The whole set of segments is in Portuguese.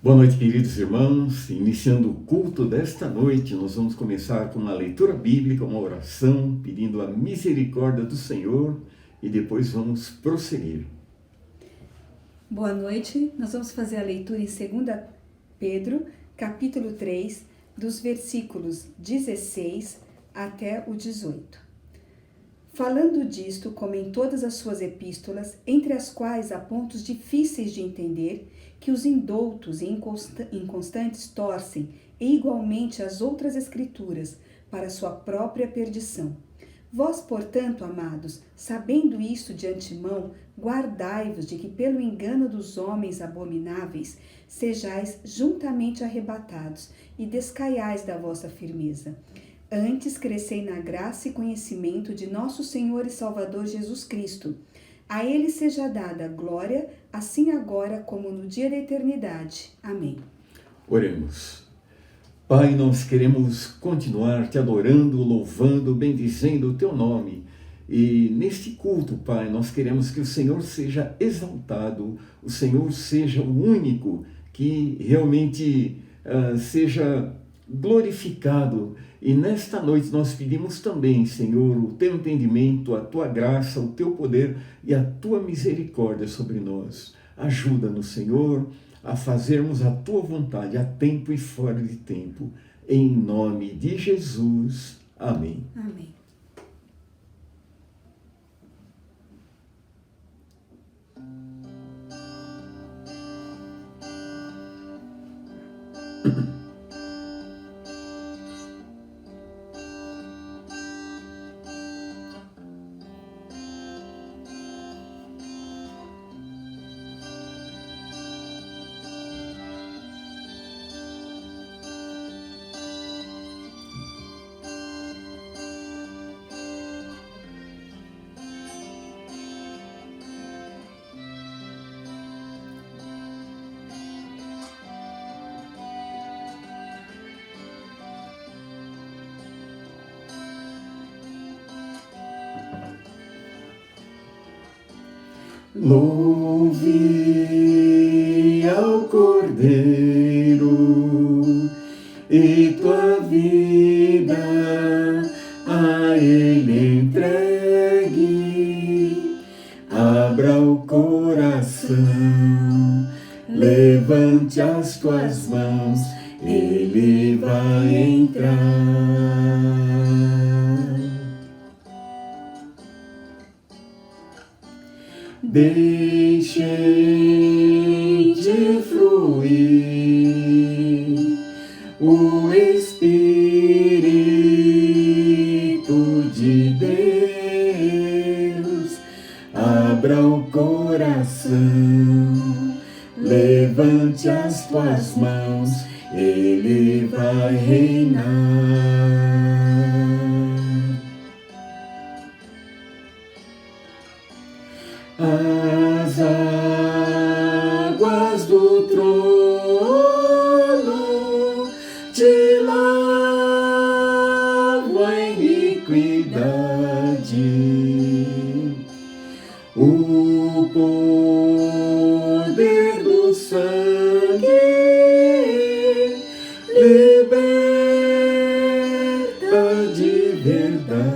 Boa noite, queridos irmãos. Iniciando o culto desta noite, nós vamos começar com uma leitura bíblica, uma oração, pedindo a misericórdia do Senhor e depois vamos prosseguir. Boa noite, nós vamos fazer a leitura em 2 Pedro, capítulo 3, dos versículos 16 até o 18. Falando disto, como em todas as suas epístolas, entre as quais há pontos difíceis de entender, que os indoutos e inconstantes torcem, e igualmente as outras escrituras, para sua própria perdição. Vós, portanto, amados, sabendo isto de antemão, guardai-vos de que pelo engano dos homens abomináveis sejais juntamente arrebatados e descaiais da vossa firmeza. Antes crescei na graça e conhecimento de nosso Senhor e Salvador Jesus Cristo. A Ele seja dada a glória, assim agora como no dia da eternidade. Amém. Oremos. Pai, nós queremos continuar te adorando, louvando, bendizendo o teu nome. E neste culto, Pai, nós queremos que o Senhor seja exaltado, o Senhor seja o único que realmente seja glorificado. E nesta noite nós pedimos também, Senhor, o teu entendimento, a tua graça, o teu poder e a tua misericórdia sobre nós. Ajuda-nos, Senhor, a fazermos a tua vontade a tempo e fora de tempo. Em nome de Jesus. Amém. Amém. Louve ao Cordeiro e tua vida a Ele entregue. Abra o coração, levante as tuas mãos, Ele vai entrar. Deixem de fluir o Espírito de Deus. Abra o coração, levante as tuas mãos, Ele vai reinar. As águas do trono te lavam a iniquidade. O poder do sangue liberta de verdade.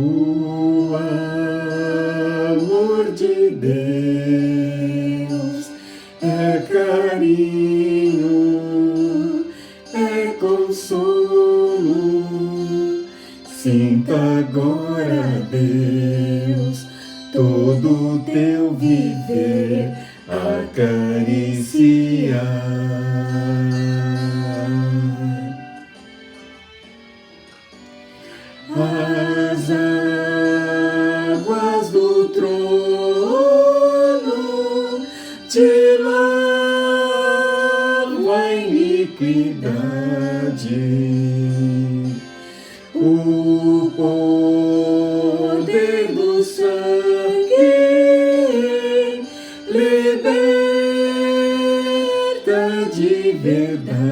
O amor de Deus é carinho, é consolo. Sinta agora, Deus, todo o teu viver acariciar. As águas do trono te lavam o poder do sangue liberta de verdade.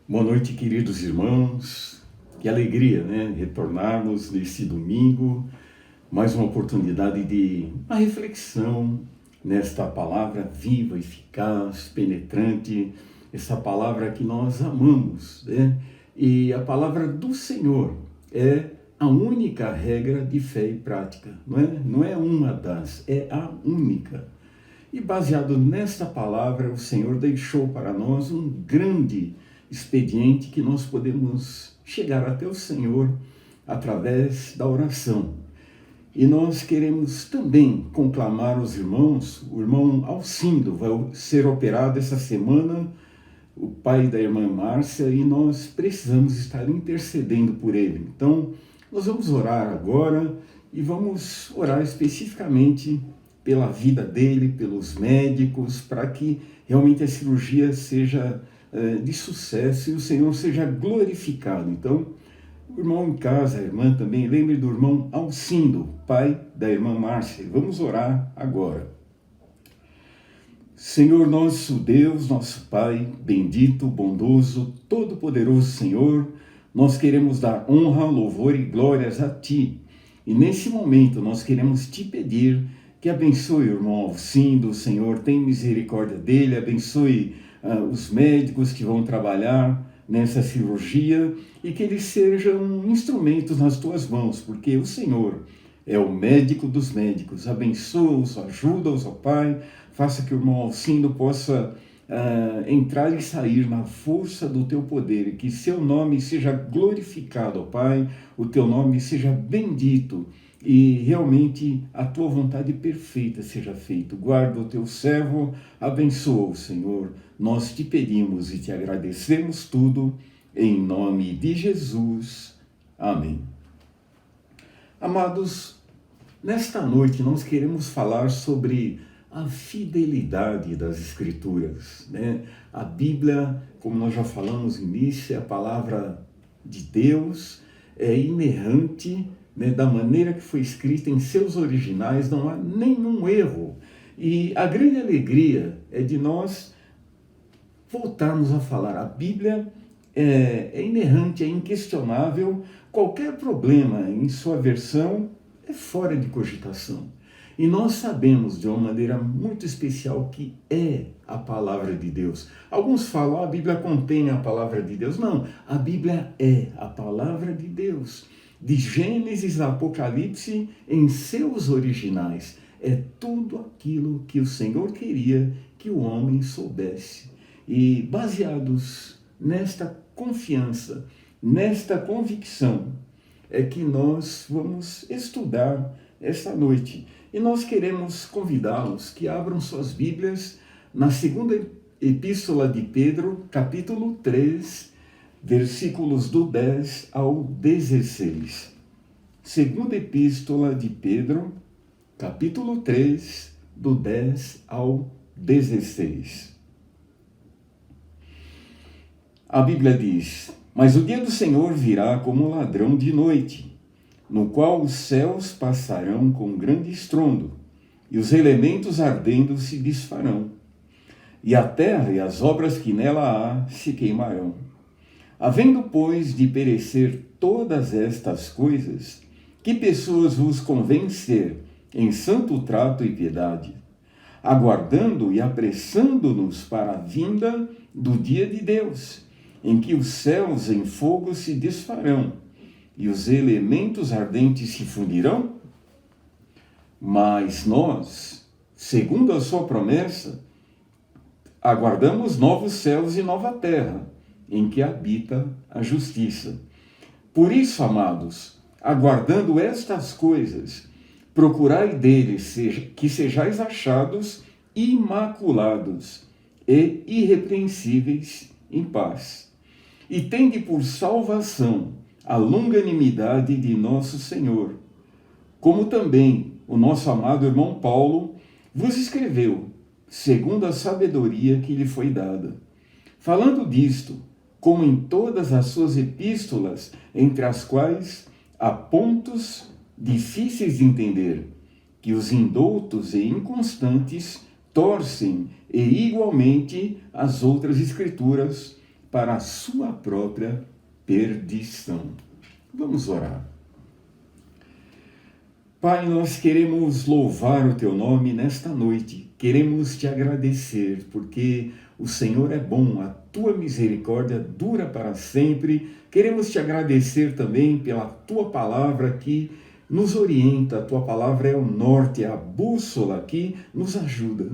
Boa noite, queridos irmãos. Que alegria, né? Retornarmos neste domingo, mais uma oportunidade de uma reflexão nesta palavra viva, eficaz, penetrante, essa palavra que nós amamos, né? E a palavra do Senhor é a única regra de fé e prática, não é? Não é uma das, é a única. E baseado nesta palavra, o Senhor deixou para nós um grande expediente que nós podemos chegar até o Senhor através da oração. E nós queremos também conclamar os irmãos, o irmão Alcindo vai ser operado essa semana, o pai da irmã Márcia, e nós precisamos estar intercedendo por ele. Então, nós vamos orar agora e vamos orar especificamente pela vida dele, pelos médicos, para que realmente a cirurgia seja de sucesso e o Senhor seja glorificado. Então, o irmão em casa, a irmã também, lembre do irmão Alcindo, pai da irmã Márcia. Vamos orar agora. Senhor nosso Deus, nosso Pai, bendito, bondoso, todo-poderoso Senhor, nós queremos dar honra, louvor e glórias a Ti. E nesse momento nós queremos Te pedir que abençoe o irmão Alcindo, Senhor, tem misericórdia dele, abençoe os médicos que vão trabalhar nessa cirurgia e que eles sejam instrumentos nas Tuas mãos, porque o Senhor é o médico dos médicos. Abençoa-os, ajuda-os, ó Pai, faça que o irmão Alcindo possa entrar e sair na força do Teu poder, e que Seu nome seja glorificado, ó Pai, o Teu nome seja bendito, e realmente a Tua vontade perfeita seja feita. Guarda o Teu servo, abençoa-o, Senhor. Nós Te pedimos e Te agradecemos tudo, em nome de Jesus. Amém. Amados, nesta noite nós queremos falar sobre a fidelidade das Escrituras, né? A Bíblia, como nós já falamos no início, é a palavra de Deus, é inerrante, né? Da maneira que foi escrita em seus originais, não há nenhum erro. E a grande alegria é de nós voltarmos a falar. A Bíblia é inerrante, é inquestionável. Qualquer problema em sua versão é fora de cogitação. E nós sabemos de uma maneira muito especial que é a palavra de Deus. Alguns falam, a Bíblia contém a palavra de Deus. Não, a Bíblia é a palavra de Deus. De Gênesis a Apocalipse, em seus originais, é tudo aquilo que o Senhor queria que o homem soubesse. E baseados nesta confiança, nesta convicção, é que nós vamos estudar esta noite. E nós queremos convidá-los que abram suas Bíblias na segunda epístola de Pedro, capítulo 3, versículos do 10 ao 16. Segunda epístola de Pedro, capítulo 3, do 10 ao 16. A Bíblia diz: mas o dia do Senhor virá como ladrão de noite, no qual os céus passarão com grande estrondo, e os elementos ardendo se desfarão, e a terra e as obras que nela há se queimarão. Havendo, pois, de perecer todas estas coisas, que pessoas vos convém ser em santo trato e piedade, aguardando e apressando-nos para a vinda do dia de Deus, em que os céus em fogo se desfarão, e os elementos ardentes se fundirão? Mas nós, segundo a sua promessa, aguardamos novos céus e nova terra, em que habita a justiça. Por isso, amados, aguardando estas coisas, procurai deles que sejais achados imaculados e irrepreensíveis em paz. E tende por salvação a longanimidade de nosso Senhor, como também o nosso amado irmão Paulo vos escreveu, segundo a sabedoria que lhe foi dada. Falando disto, como em todas as suas epístolas, entre as quais há pontos difíceis de entender, que os indoutos e inconstantes torcem, e igualmente as outras escrituras, para a sua própria perdição. Vamos orar. Pai, nós queremos louvar o Teu nome nesta noite, queremos Te agradecer, porque o Senhor é bom, a Tua misericórdia dura para sempre. Queremos Te agradecer também pela Tua palavra que nos orienta, a Tua palavra é o norte, é a bússola que nos ajuda.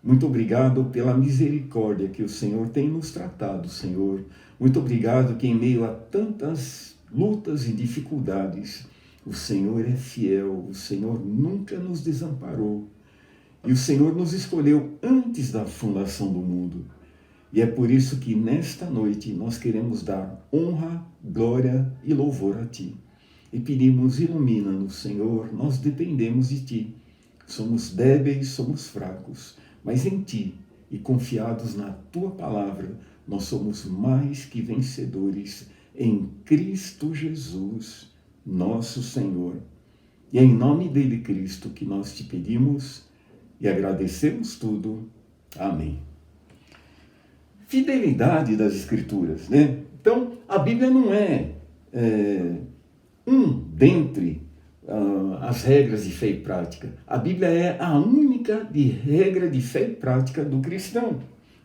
Muito obrigado pela misericórdia que o Senhor tem nos tratado, Senhor. Muito obrigado que em meio a tantas lutas e dificuldades, o Senhor é fiel, o Senhor nunca nos desamparou. E o Senhor nos escolheu antes da fundação do mundo. E é por isso que nesta noite nós queremos dar honra, glória e louvor a Ti. E pedimos, ilumina-nos, Senhor, nós dependemos de Ti. Somos débeis, somos fracos, mas em Ti e confiados na Tua palavra, nós somos mais que vencedores em Cristo Jesus, nosso Senhor. E é em nome dele, Cristo, que nós Te pedimos e agradecemos tudo. Amém. Fidelidade das Escrituras, né? Então, a Bíblia não é dentre as regras de fé e prática. A Bíblia é a única regra de fé e prática do cristão,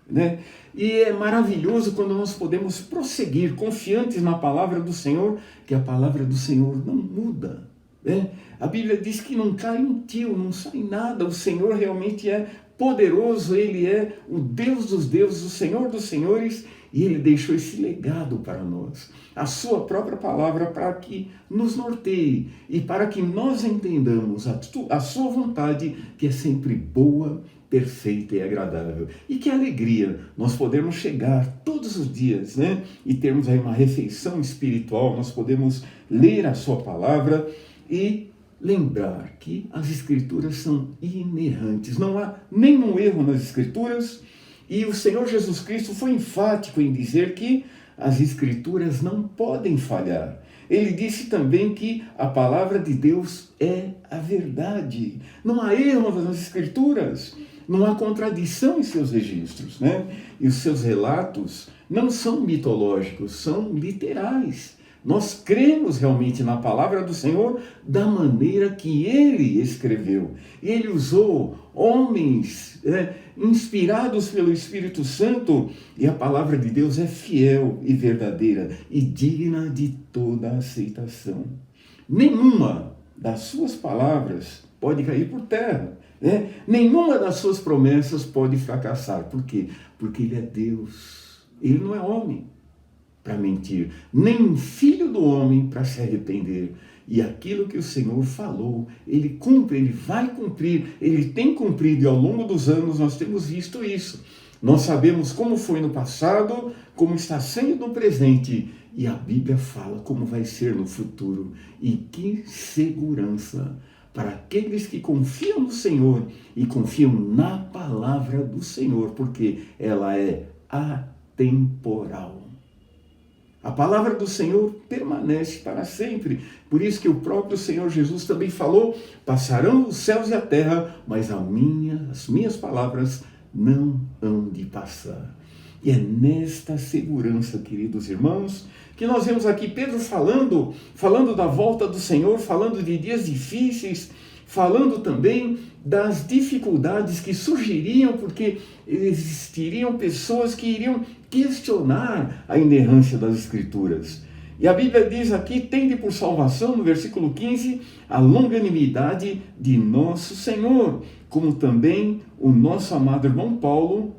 né? E é maravilhoso quando nós podemos prosseguir confiantes na palavra do Senhor, que a palavra do Senhor não muda, né? A Bíblia diz que não cai um tio, não sai nada. O Senhor realmente é poderoso, Ele é o Deus dos deuses, o Senhor dos senhores, e Ele deixou esse legado para nós, a sua própria palavra, para que nos norteie e para que nós entendamos a sua vontade, que é sempre boa, perfeita e agradável. E que alegria nós podemos chegar todos os dias, né? E termos aí uma refeição espiritual, nós podemos ler a sua palavra e lembrar que as Escrituras são inerrantes, não há nenhum erro nas Escrituras, e o Senhor Jesus Cristo foi enfático em dizer que as Escrituras não podem falhar. Ele disse também que a palavra de Deus é a verdade. Não há erro nas Escrituras, não há contradição em seus registros, né? E os seus relatos não são mitológicos, são literais. Nós cremos realmente na palavra do Senhor da maneira que Ele escreveu. Ele usou homens inspirados pelo Espírito Santo, e a palavra de Deus é fiel e verdadeira e digna de toda aceitação. Nenhuma das suas palavras pode cair por terra, né? Nenhuma das suas promessas pode fracassar. Por quê? Porque Ele é Deus. Ele não é homem para mentir, nem filho do homem para se arrepender. E aquilo que o Senhor falou, Ele cumpre, Ele vai cumprir, Ele tem cumprido, e ao longo dos anos nós temos visto isso. Nós sabemos como foi no passado, como está sendo no presente, e a Bíblia fala como vai ser no futuro. E que segurança para aqueles que confiam no Senhor e confiam na palavra do Senhor, porque ela é atemporal. A palavra do Senhor permanece para sempre. Por isso que o próprio Senhor Jesus também falou: passarão os céus e a terra, mas as minhas palavras não hão de passar. E é nesta segurança, queridos irmãos, que nós vemos aqui Pedro falando da volta do Senhor, falando de dias difíceis, falando também das dificuldades que surgiriam, porque existiriam pessoas que iriam questionar a inerrância das Escrituras. E a Bíblia diz aqui: tende por salvação, no versículo 15, a longanimidade de nosso Senhor, como também o nosso amado irmão Paulo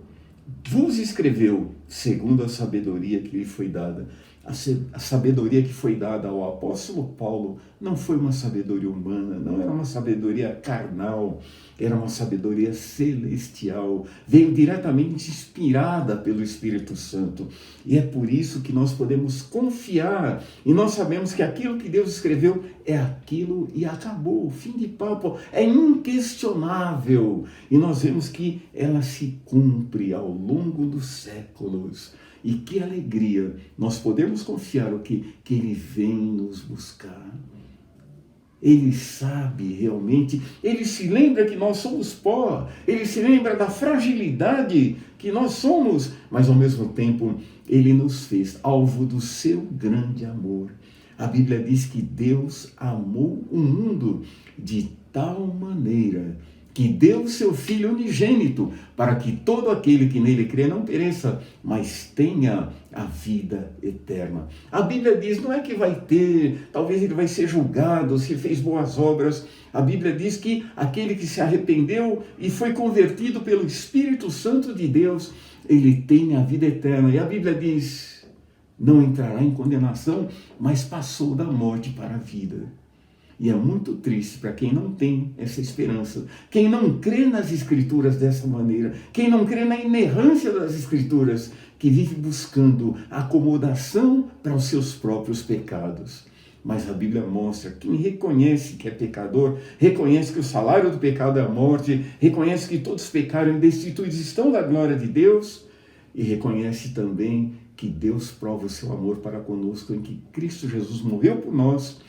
vos escreveu, segundo a sabedoria que lhe foi dada. A sabedoria que foi dada ao apóstolo Paulo não foi uma sabedoria humana, não era uma sabedoria carnal, era uma sabedoria celestial, veio diretamente inspirada pelo Espírito Santo. E é por isso que nós podemos confiar, e nós sabemos que aquilo que Deus escreveu é aquilo e acabou, fim de papo, é inquestionável. E nós vemos que ela se cumpre ao longo dos séculos. E que alegria nós podemos confiar que Ele vem nos buscar. Ele sabe realmente, Ele se lembra que nós somos pó, Ele se lembra da fragilidade que nós somos, mas ao mesmo tempo Ele nos fez alvo do seu grande amor. A Bíblia diz que Deus amou o mundo de tal maneira que deu o seu Filho unigênito, para que todo aquele que nele crê não pereça, mas tenha a vida eterna. A Bíblia diz, não é que vai ter, talvez ele vai ser julgado se fez boas obras. A Bíblia diz que aquele que se arrependeu e foi convertido pelo Espírito Santo de Deus, ele tem a vida eterna. E a Bíblia diz, não entrará em condenação, mas passou da morte para a vida. E é muito triste para quem não tem essa esperança, quem não crê nas Escrituras dessa maneira, quem não crê na inerrância das Escrituras, que vive buscando acomodação para os seus próprios pecados. Mas a Bíblia mostra, quem reconhece que é pecador, reconhece que o salário do pecado é a morte, reconhece que todos pecaram e destituídos estão da glória de Deus, e reconhece também que Deus prova o seu amor para conosco, em que Cristo Jesus morreu por nós,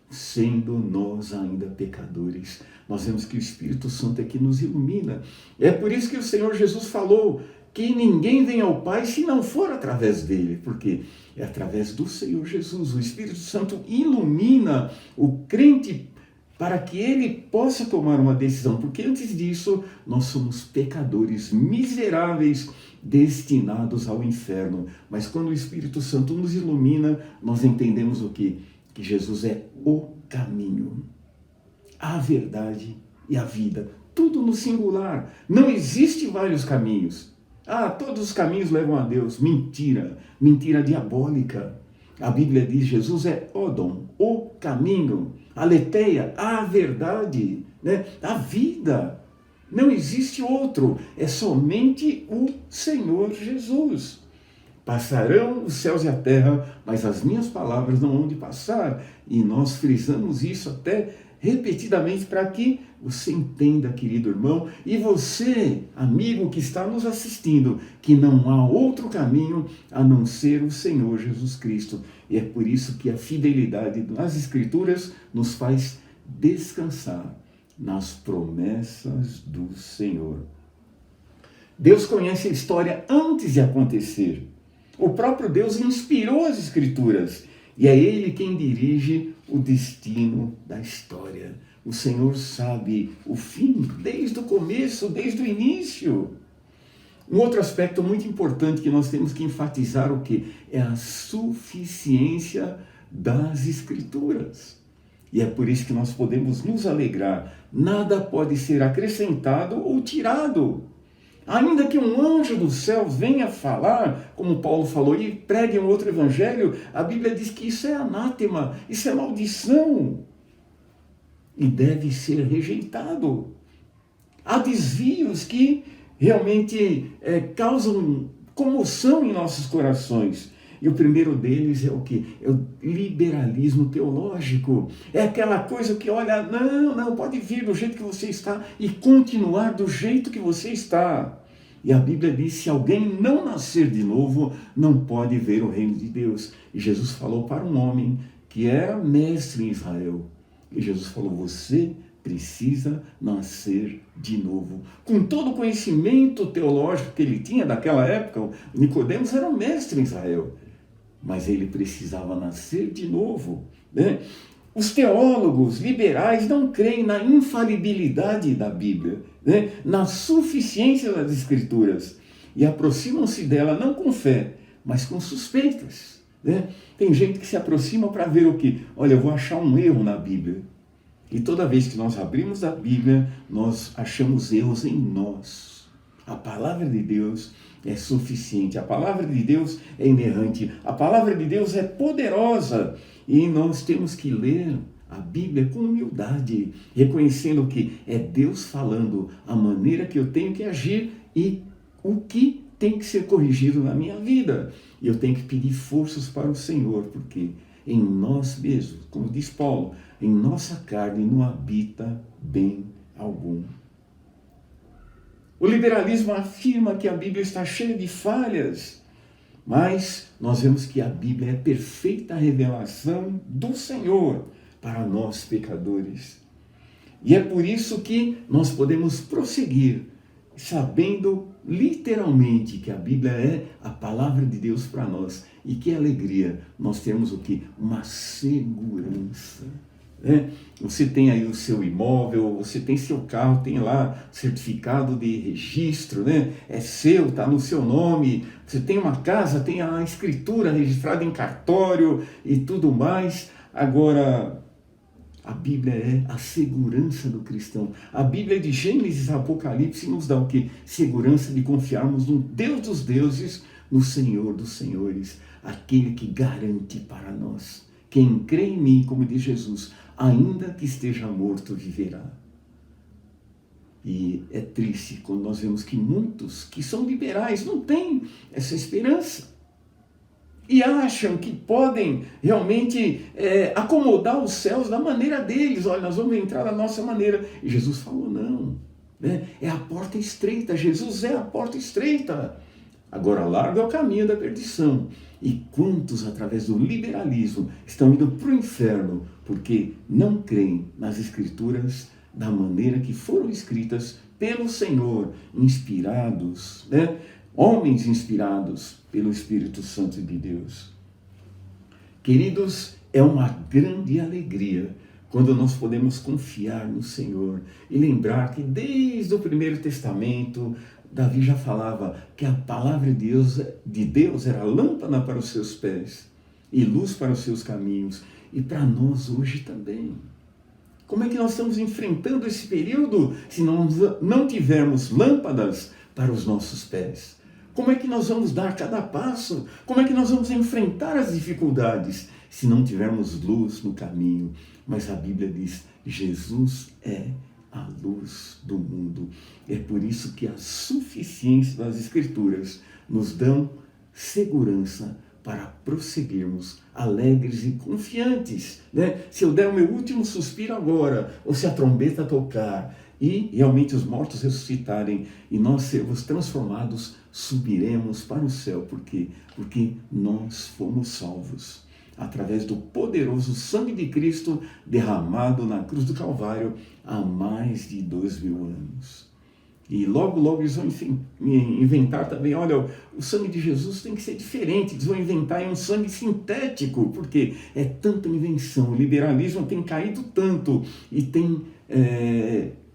sendo nós ainda pecadores. Nós vemos que o Espírito Santo é que nos ilumina. É por isso que o Senhor Jesus falou que ninguém vem ao Pai se não for através dele, porque é através do Senhor Jesus. O Espírito Santo ilumina o crente para que ele possa tomar uma decisão, porque antes disso nós somos pecadores miseráveis, destinados ao inferno. Mas quando o Espírito Santo nos ilumina, nós entendemos o quê? Que Jesus é o caminho, a verdade e a vida. Tudo no singular. Não existe vários caminhos. Todos os caminhos levam a Deus. Mentira. Mentira diabólica. A Bíblia diz: Jesus é Odom, o caminho, aletheia, a verdade, né? A vida. Não existe outro. É somente o Senhor Jesus. Passarão os céus e a terra, mas as minhas palavras não hão de passar. E nós frisamos isso até repetidamente para que você entenda, querido irmão, e você, amigo que está nos assistindo, que não há outro caminho a não ser o Senhor Jesus Cristo. E é por isso que a fidelidade nas Escrituras nos faz descansar nas promessas do Senhor. Deus conhece a história antes de acontecer. O próprio Deus inspirou as Escrituras e é Ele quem dirige o destino da história. O Senhor sabe o fim desde o começo, desde o início. Um outro aspecto muito importante que nós temos que enfatizar o quê? É a suficiência das Escrituras. E é por isso que nós podemos nos alegrar. Nada pode ser acrescentado ou tirado. Ainda que um anjo do céu venha falar, como Paulo falou, e pregue um outro evangelho, a Bíblia diz que isso é anátema, isso é maldição. E deve ser rejeitado. Há desvios que realmente causam comoção em nossos corações. E o primeiro deles é o quê? É o liberalismo teológico. É aquela coisa que, olha, não, pode vir do jeito que você está e continuar do jeito que você está. E a Bíblia diz: se alguém não nascer de novo, não pode ver o reino de Deus. E Jesus falou para um homem que era mestre em Israel. E Jesus falou: você precisa nascer de novo. Com todo o conhecimento teológico que ele tinha daquela época, Nicodemos era um mestre em Israel. Mas ele precisava nascer de novo, né? Os teólogos liberais não creem na infalibilidade da Bíblia, né? Na suficiência das Escrituras, e aproximam-se dela não com fé, mas com suspeitas, né? Tem gente que se aproxima para ver o quê? Olha, eu vou achar um erro na Bíblia. E toda vez que nós abrimos a Bíblia, nós achamos erros em nós. A palavra de Deus é suficiente, a palavra de Deus é inerrante, a palavra de Deus é poderosa, e nós temos que ler a Bíblia com humildade, reconhecendo que é Deus falando a maneira que eu tenho que agir e o que tem que ser corrigido na minha vida. E eu tenho que pedir forças para o Senhor, porque em nós mesmos, como diz Paulo, em nossa carne não habita bem algum. O liberalismo afirma que a Bíblia está cheia de falhas, mas nós vemos que a Bíblia é a perfeita revelação do Senhor para nós pecadores. E é por isso que nós podemos prosseguir, sabendo literalmente que a Bíblia é a palavra de Deus para nós. E que alegria nós temos o quê? Uma segurança. Você tem aí o seu imóvel, você tem seu carro, tem lá certificado de registro, né? É seu, está no seu nome. Você tem uma casa, tem a escritura registrada em cartório e tudo mais. Agora, a Bíblia é a segurança do cristão. A Bíblia de Gênesis e Apocalipse nos dá o quê? Segurança de confiarmos no Deus dos deuses, no Senhor dos senhores, aquele que garante para nós. Quem crê em mim, como diz Jesus, ainda que esteja morto, viverá. E é triste quando nós vemos que muitos que são liberais não têm essa esperança. E acham que podem realmente acomodar os céus da maneira deles. Olha, nós vamos entrar da nossa maneira. E Jesus falou, não. É a porta estreita. Jesus é a porta estreita. Agora largo é o caminho da perdição. E quantos, através do liberalismo, estão indo para o inferno porque não creem nas Escrituras da maneira que foram escritas pelo Senhor, inspirados, homens inspirados pelo Espírito Santo de Deus. Queridos, é uma grande alegria quando nós podemos confiar no Senhor e lembrar que desde o Primeiro Testamento, Davi já falava que a palavra de Deus era lâmpada para os seus pés e luz para os seus caminhos, e para nós hoje também. Como é que nós estamos enfrentando esse período se nós não tivermos lâmpadas para os nossos pés? Como é que nós vamos dar cada passo? Como é que nós vamos enfrentar as dificuldades se não tivermos luz no caminho? Mas a Bíblia diz, Jesus é a luz do mundo. É por isso que a suficiência das Escrituras nos dão segurança para prosseguirmos alegres e confiantes. Se eu der o meu último suspiro agora, ou se a trombeta tocar, e realmente os mortos ressuscitarem, e nós sermos transformados, subiremos para o céu. Por quê? Porque nós fomos salvos através do poderoso sangue de Cristo derramado na cruz do Calvário há mais de 2000 anos. E logo eles vão inventar também, olha, o sangue de Jesus tem que ser diferente, eles vão inventar um sangue sintético, porque é tanta invenção, o liberalismo tem caído tanto e tem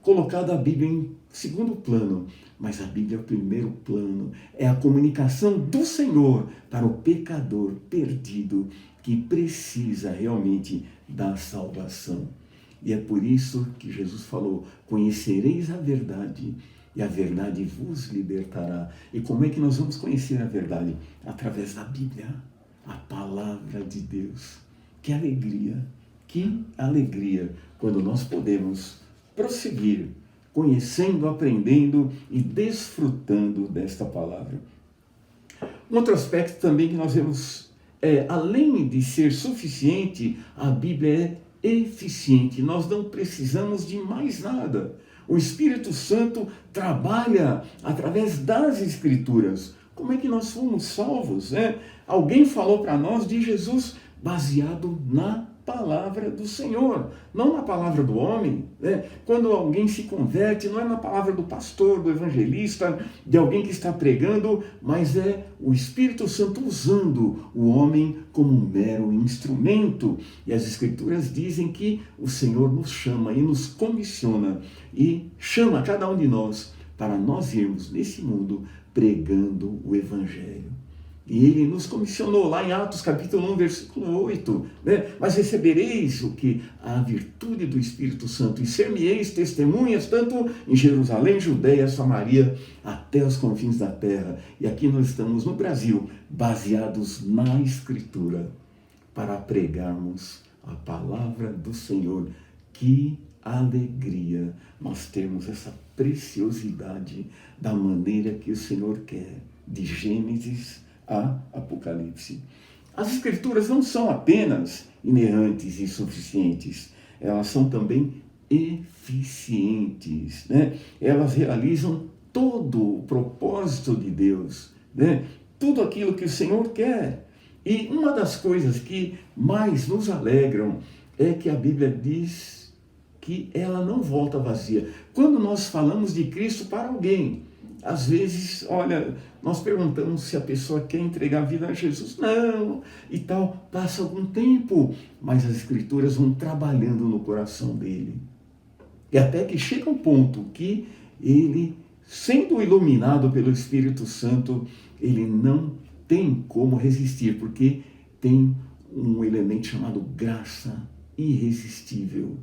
colocado a Bíblia em segundo plano, mas a Bíblia é o primeiro plano, é a comunicação do Senhor para o pecador perdido que precisa realmente da salvação. E é por isso que Jesus falou, conhecereis a verdade, e a verdade vos libertará. E como é que nós vamos conhecer a verdade? Através da Bíblia, a palavra de Deus. Que alegria quando nós podemos prosseguir, conhecendo, aprendendo e desfrutando desta palavra. Um outro aspecto também que nós vemos, além de ser suficiente, a Bíblia é eficiente. Nós não precisamos de mais nada. O Espírito Santo trabalha através das Escrituras. Como é que nós fomos salvos? Alguém falou para nós de Jesus baseado na palavra do Senhor, não na palavra do homem. Quando alguém se converte, não é na palavra do pastor, do evangelista, de alguém que está pregando, mas é o Espírito Santo usando o homem como um mero instrumento. E as Escrituras dizem que o Senhor nos chama e nos comissiona e chama cada um de nós para nós irmos nesse mundo pregando o Evangelho. E ele nos comissionou lá em Atos capítulo 1, versículo 8, mas recebereis o que? A virtude do Espírito Santo, e ser-me-eis testemunhas tanto em Jerusalém, Judeia, Samaria, até os confins da terra. E aqui nós estamos no Brasil, baseados na Escritura, para pregarmos a palavra do Senhor. Que alegria nós temos essa preciosidade da maneira que o Senhor quer, de Gênesis a Apocalipse. As Escrituras não são apenas inerrantes e suficientes, elas são também eficientes, Elas realizam todo o propósito de Deus, Tudo aquilo que o Senhor quer. E uma das coisas que mais nos alegram é que a Bíblia diz que ela não volta vazia. Quando nós falamos de Cristo para alguém, às vezes, nós perguntamos se a pessoa quer entregar a vida a Jesus. Não, e tal. Passa algum tempo, mas as Escrituras vão trabalhando no coração dele. E até que chega um ponto que ele, sendo iluminado pelo Espírito Santo, ele não tem como resistir, porque tem um elemento chamado graça irresistível.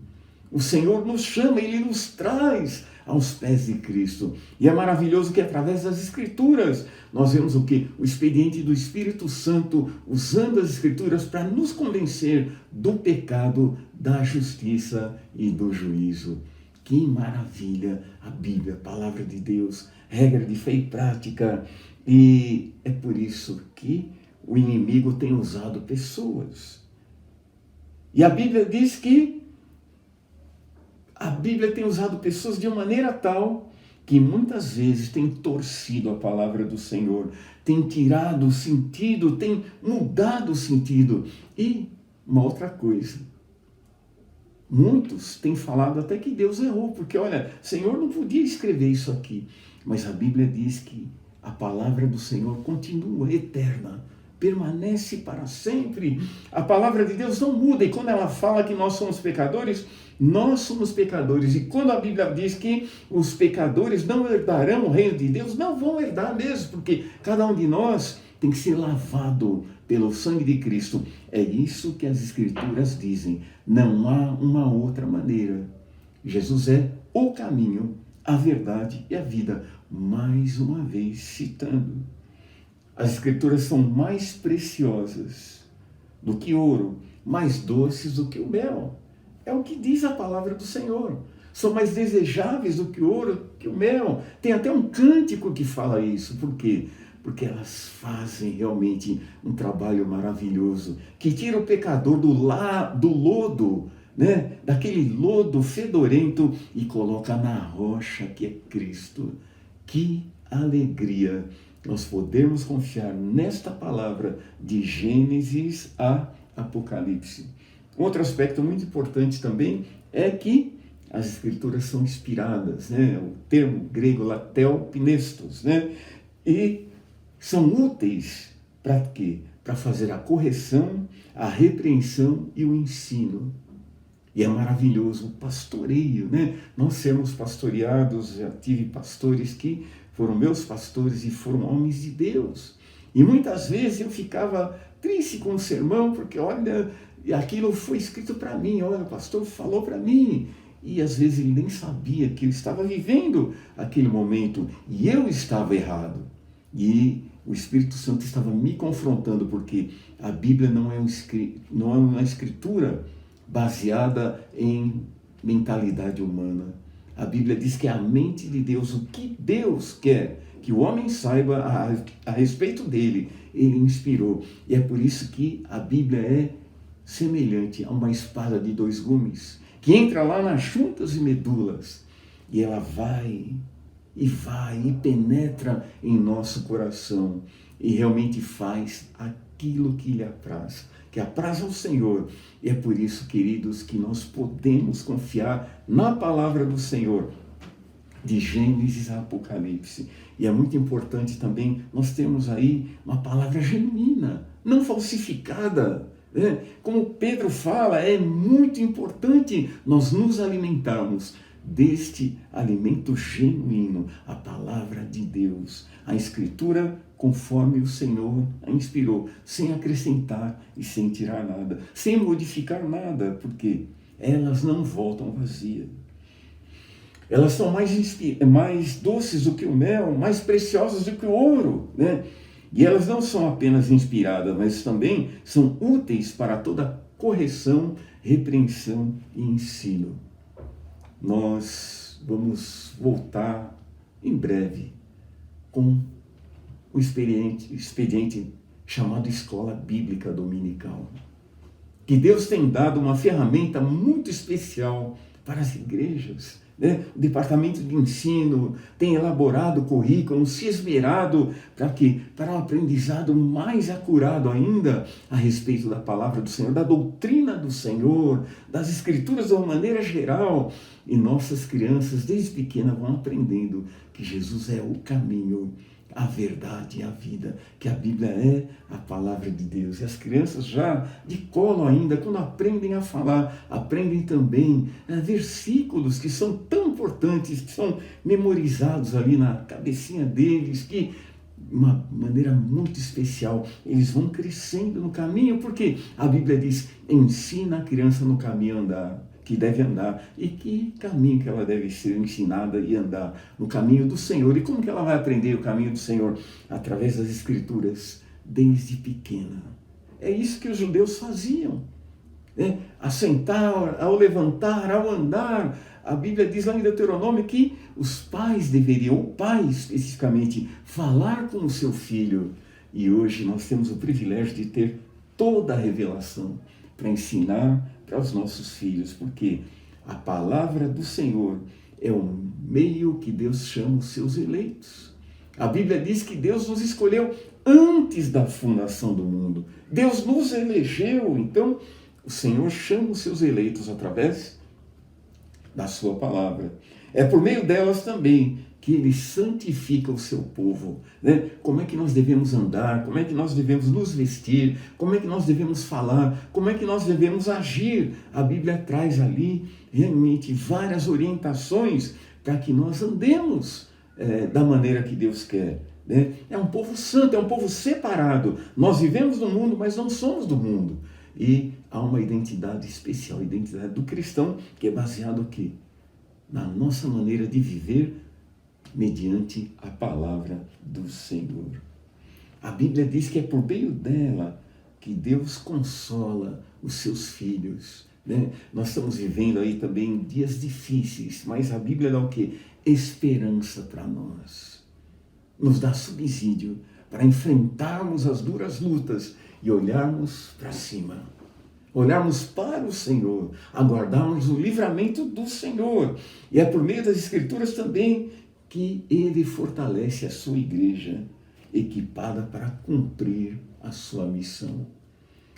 O Senhor nos chama, Ele nos traz aos pés de Cristo. E é maravilhoso que através das Escrituras nós vemos o quê? O expediente do Espírito Santo usando as Escrituras para nos convencer do pecado, da justiça e do juízo. Que maravilha a Bíblia, a palavra de Deus, regra de fé e prática. E é por isso que o inimigo tem usado pessoas. E a Bíblia diz que a Bíblia tem usado pessoas de uma maneira tal que muitas vezes tem torcido a palavra do Senhor, tem tirado o sentido, tem mudado o sentido. E uma outra coisa, muitos têm falado até que Deus errou, porque olha, o Senhor não podia escrever isso aqui, mas a Bíblia diz que a palavra do Senhor continua eterna, permanece para sempre. A palavra de Deus não muda, e quando ela fala que nós somos pecadores, nós somos pecadores. E quando a Bíblia diz que os pecadores não herdarão o reino de Deus, não vão herdar mesmo, porque cada um de nós tem que ser lavado pelo sangue de Cristo. É isso que as Escrituras dizem. Não há uma outra maneira. Jesus é o caminho, a verdade e a vida. Mais uma vez citando. As Escrituras são mais preciosas do que ouro, mais doces do que o mel. É o que diz a palavra do Senhor. São mais desejáveis do que o ouro, que o mel. Tem até um cântico que fala isso. Por quê? Porque elas fazem realmente um trabalho maravilhoso, que tira o pecador do lodo, né? Daquele lodo fedorento, e coloca na rocha que é Cristo. Que alegria nós podemos confiar nesta palavra de Gênesis a Apocalipse. Outro aspecto muito importante também é que as Escrituras são inspiradas, né? O termo grego lateopinestos, né? E são úteis para quê? Para fazer a correção, a repreensão e o ensino. E é maravilhoso o pastoreio, né? Nós sermos pastoreados, já tive pastores que foram meus pastores e foram homens de Deus. E muitas vezes eu ficava triste com o sermão, porque olha, aquilo foi escrito para mim, olha, o pastor falou para mim. E às vezes ele nem sabia que eu estava vivendo aquele momento e eu estava errado. E o Espírito Santo estava me confrontando, porque a Bíblia não é uma escritura baseada em mentalidade humana. A Bíblia diz que é a mente de Deus, o que Deus quer que o homem saiba a respeito dele, ele inspirou. E é por isso que a Bíblia é semelhante a uma espada de dois gumes, que entra lá nas juntas e medulas, e ela vai e penetra em nosso coração, e realmente faz aquilo que lhe apraz, que apraz ao Senhor. E é por isso, queridos, que nós podemos confiar na palavra do Senhor, de Gênesis a Apocalipse. E é muito importante também nós termos aí uma palavra genuína, não falsificada, né? Como Pedro fala, é muito importante nós nos alimentarmos deste alimento genuíno, a palavra de Deus, a Escritura conforme o Senhor a inspirou, sem acrescentar e sem tirar nada, sem modificar nada, porque elas não voltam vazias. Elas são mais doces do que o mel, mais preciosas do que o ouro, né? E elas não são apenas inspiradas, mas também são úteis para toda correção, repreensão e ensino. Nós vamos voltar em breve com o expediente chamado Escola Bíblica Dominical, que Deus tem dado uma ferramenta muito especial para as igrejas, né? O departamento de ensino tem elaborado currículo, se esmerado para um aprendizado mais acurado ainda a respeito da palavra do Senhor, da doutrina do Senhor, das Escrituras de uma maneira geral. E nossas crianças desde pequenas vão aprendendo que Jesus é o caminho, a verdade e a vida, que a Bíblia é a palavra de Deus. E as crianças já de colo ainda, quando aprendem a falar, aprendem também versículos que são tão importantes, que são memorizados ali na cabecinha deles, que de uma maneira muito especial eles vão crescendo no caminho, porque a Bíblia diz, ensina a criança no caminho a andar, que deve andar, e que caminho que ela deve ser ensinada e andar, no caminho do Senhor. E como que ela vai aprender o caminho do Senhor? Através das Escrituras, desde pequena. É isso que os judeus faziam, né? Assentar, ao levantar, ao andar. A Bíblia diz lá em Deuteronômio que os pais deveriam, o pai especificamente, falar com o seu filho. E hoje nós temos o privilégio de ter toda a revelação para ensinar para os nossos filhos, porque a palavra do Senhor é o meio que Deus chama os seus eleitos. A Bíblia diz que Deus nos escolheu antes da fundação do mundo. Deus nos elegeu, então o Senhor chama os seus eleitos através da sua palavra. É por meio delas também que Ele santifica o seu povo, né? Como é que nós devemos andar, como é que nós devemos nos vestir, como é que nós devemos falar, como é que nós devemos agir. A Bíblia traz ali realmente várias orientações para que nós andemos da maneira que Deus quer. Né? É um povo santo, é um povo separado. Nós vivemos no mundo, mas não somos do mundo. E há uma identidade especial, a identidade do cristão, que é baseado aqui na nossa maneira de viver mediante a palavra do Senhor. A Bíblia diz que é por meio dela que Deus consola os seus filhos. Né? Nós estamos vivendo aí também dias difíceis, mas a Bíblia dá o quê? Esperança para nós. Nos dá subsídio para enfrentarmos as duras lutas e olharmos para cima. Olharmos para o Senhor, aguardarmos o livramento do Senhor. E é por meio das Escrituras também que Ele fortalece a sua igreja, equipada para cumprir a sua missão.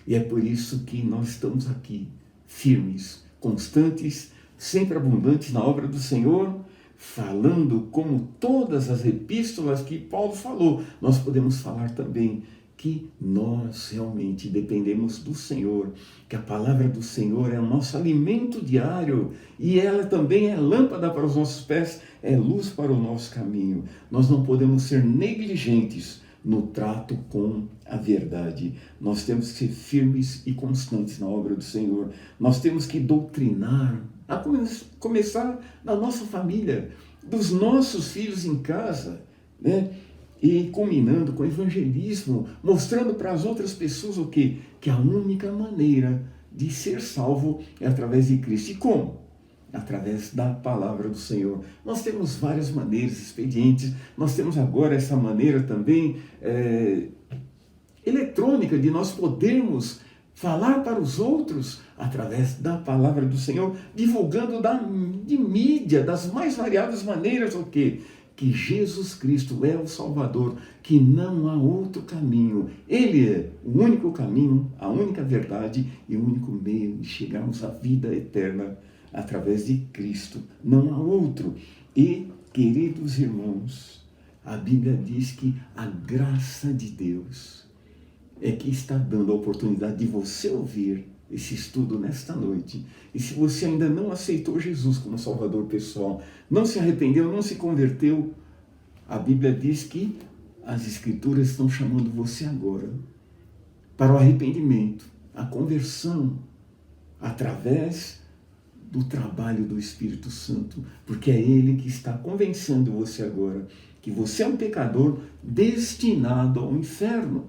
E é por isso que nós estamos aqui, firmes, constantes, sempre abundantes na obra do Senhor, falando como todas as epístolas que Paulo falou. Nós podemos falar também que nós realmente dependemos do Senhor, que a palavra do Senhor é o nosso alimento diário e ela também é lâmpada para os nossos pés, é luz para o nosso caminho. Nós não podemos ser negligentes no trato com a verdade. Nós temos que ser firmes e constantes na obra do Senhor. Nós temos que doutrinar, a começar na nossa família, dos nossos filhos em casa, né? E culminando com o evangelismo, mostrando para as outras pessoas o quê? Que a única maneira de ser salvo é através de Cristo. E como? Através da palavra do Senhor. Nós temos várias maneiras expedientes, nós temos agora essa maneira também eletrônica de nós podermos falar para os outros através da palavra do Senhor, divulgando de mídia, das mais variadas maneiras, o quê? Que Jesus Cristo é o Salvador, que não há outro caminho. Ele é o único caminho, a única verdade e o único meio de chegarmos à vida eterna através de Cristo. Não há outro. E, queridos irmãos, a Bíblia diz que a graça de Deus é que está dando a oportunidade de você ouvir esse estudo nesta noite. E se você ainda não aceitou Jesus como Salvador pessoal, não se arrependeu, não se converteu, a Bíblia diz que as Escrituras estão chamando você agora para o arrependimento, a conversão, através do trabalho do Espírito Santo, porque é Ele que está convencendo você agora que você é um pecador destinado ao inferno.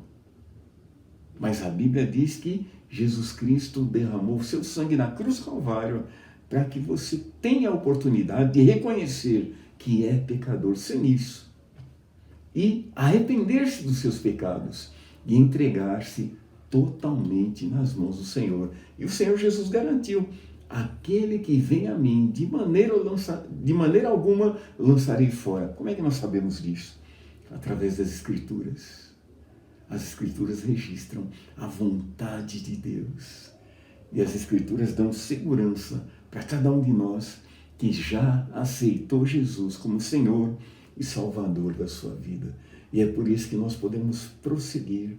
Mas a Bíblia diz que Jesus Cristo derramou seu sangue na cruz do Calvário para que você tenha a oportunidade de reconhecer que é pecador sem isso e arrepender-se dos seus pecados e entregar-se totalmente nas mãos do Senhor. E o Senhor Jesus garantiu: aquele que vem a mim, de maneira alguma lançarei fora. Como é que nós sabemos disso? Através das Escrituras. As Escrituras registram a vontade de Deus. E as Escrituras dão segurança para cada um de nós que já aceitou Jesus como Senhor e Salvador da sua vida. E é por isso que nós podemos prosseguir,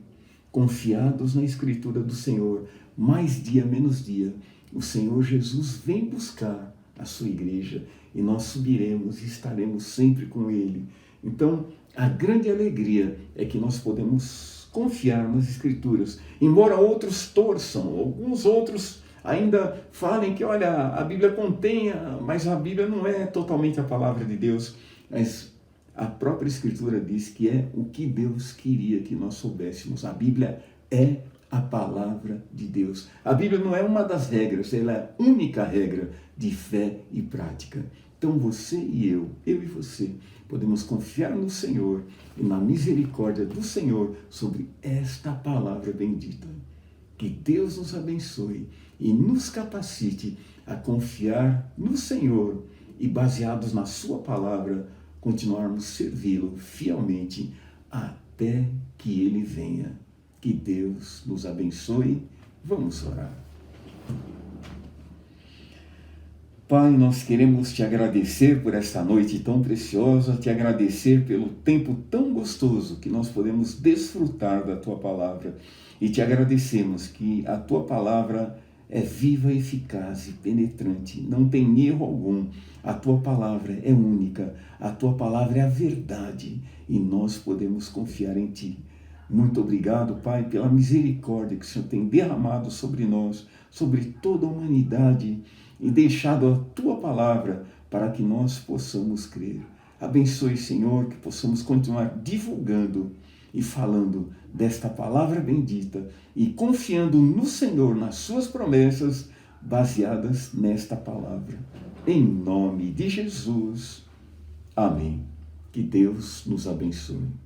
confiados na Escritura do Senhor, mais dia menos dia. O Senhor Jesus vem buscar a sua igreja e nós subiremos e estaremos sempre com Ele. Então, a grande alegria é que nós podemos confiar nas Escrituras. Embora outros torçam, alguns outros ainda falem que, olha, a Bíblia contenha, mas a Bíblia não é totalmente a palavra de Deus. Mas a própria Escritura diz que é o que Deus queria que nós soubéssemos. A Bíblia é a palavra de Deus. A Bíblia não é uma das regras, ela é a única regra de fé e prática. Então você e eu e você, podemos confiar no Senhor e na misericórdia do Senhor sobre esta palavra bendita. Que Deus nos abençoe e nos capacite a confiar no Senhor e, baseados na sua palavra, continuarmos servi-lo fielmente até que ele venha. Que Deus nos abençoe. Vamos orar. Pai, nós queremos te agradecer por esta noite tão preciosa, te agradecer pelo tempo tão gostoso que nós podemos desfrutar da tua palavra. E te agradecemos que a tua palavra é viva, eficaz e penetrante, não tem erro algum. A tua palavra é única, a tua palavra é a verdade e nós podemos confiar em ti. Muito obrigado, Pai, pela misericórdia que o Senhor tem derramado sobre nós, sobre toda a humanidade e deixado a tua palavra para que nós possamos crer. Abençoe, Senhor, que possamos continuar divulgando e falando desta palavra bendita e confiando no Senhor, nas suas promessas, baseadas nesta palavra. Em nome de Jesus. Amém. Que Deus nos abençoe.